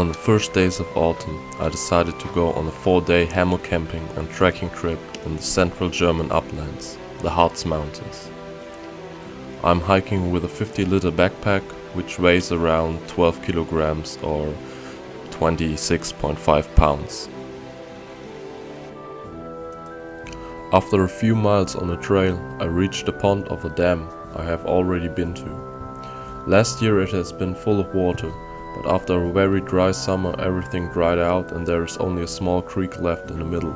On the first days of autumn, I decided to go on a 4-day hammock camping and trekking trip in the central German uplands, the Harz mountains. I'm hiking with a 50-liter backpack, which weighs around 12 kilograms or 26.5 pounds. After a few miles on a trail, I reached the pond of a dam I have already been to. Last year it has been full of water, but after a very dry summer everything dried out and there is only a small creek left in the middle.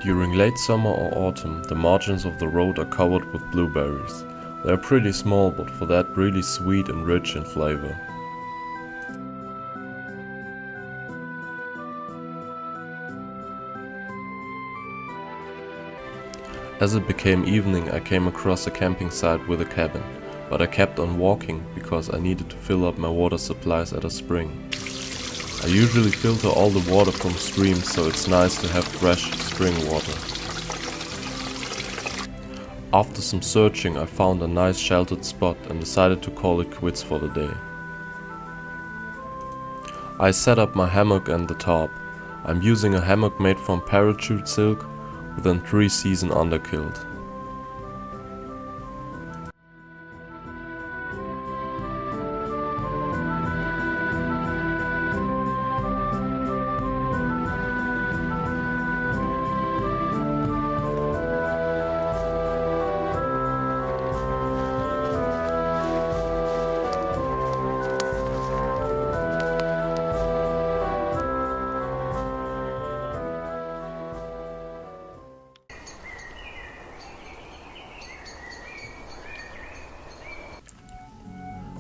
During late summer or autumn, the margins of the road are covered with blueberries. They are pretty small, but for that really sweet and rich in flavor. As it became evening, I came across a camping site with a cabin, but I kept on walking because I needed to fill up my water supplies at a spring. I usually filter all the water from streams, so it's nice to have fresh spring water. After some searching, I found a nice sheltered spot and decided to call it quits for the day. I set up my hammock and the tarp. I'm using a hammock made from parachute silk with a 3-season underkilt.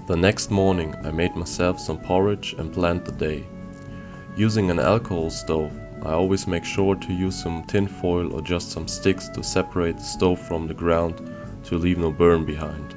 The next morning I made myself some porridge and planned the day. Using an alcohol stove, I always make sure to use some tin foil or just some sticks to separate the stove from the ground to leave no burn behind.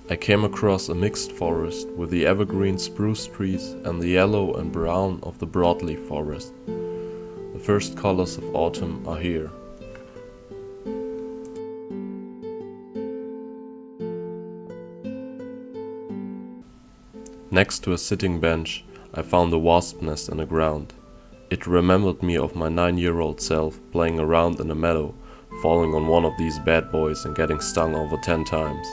I came across a mixed forest with the evergreen spruce trees and the yellow and brown of the broadleaf forest. The first colors of autumn are here. Next to a sitting bench, I found a wasp nest in the ground. It remembered me of my 9-year-old self playing around in a meadow, falling on one of these bad boys and getting stung over 10 times.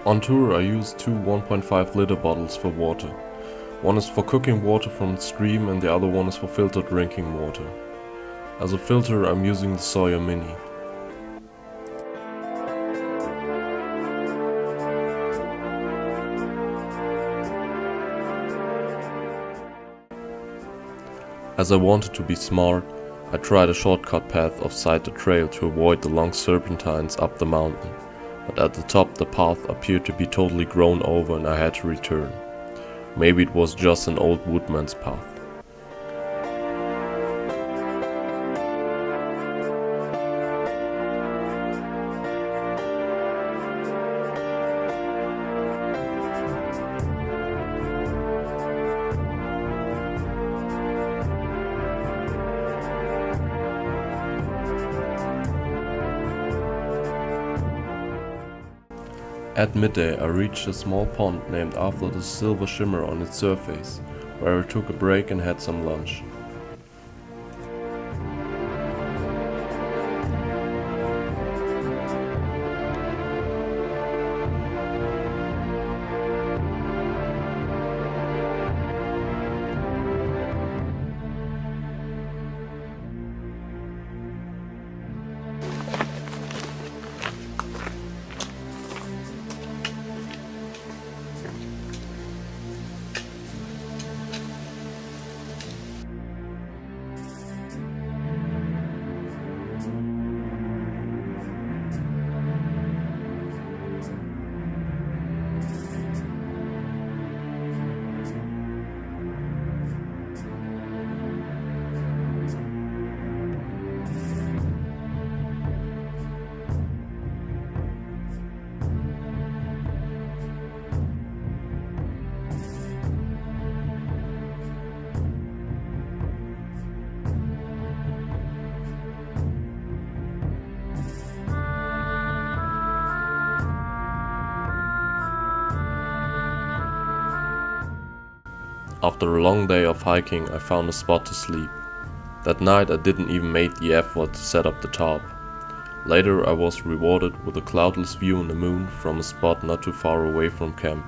On tour I use two 1.5 liter bottles for water. One is for cooking water from the stream and the other one is for filtered drinking water. As a filter I'm using the Sawyer Mini. As I wanted to be smart, I tried a shortcut path offside the trail to avoid the long serpentines up the mountain. But at the top the path appeared to be totally grown over and I had to return. Maybe it was just an old woodman's path. At midday I reached a small pond named after the silver shimmer on its surface, where I took a break and had some lunch. After a long day of hiking I found a spot to sleep. That night I didn't even make the effort to set up the tarp. Later I was rewarded with a cloudless view on the moon from a spot not too far away from camp.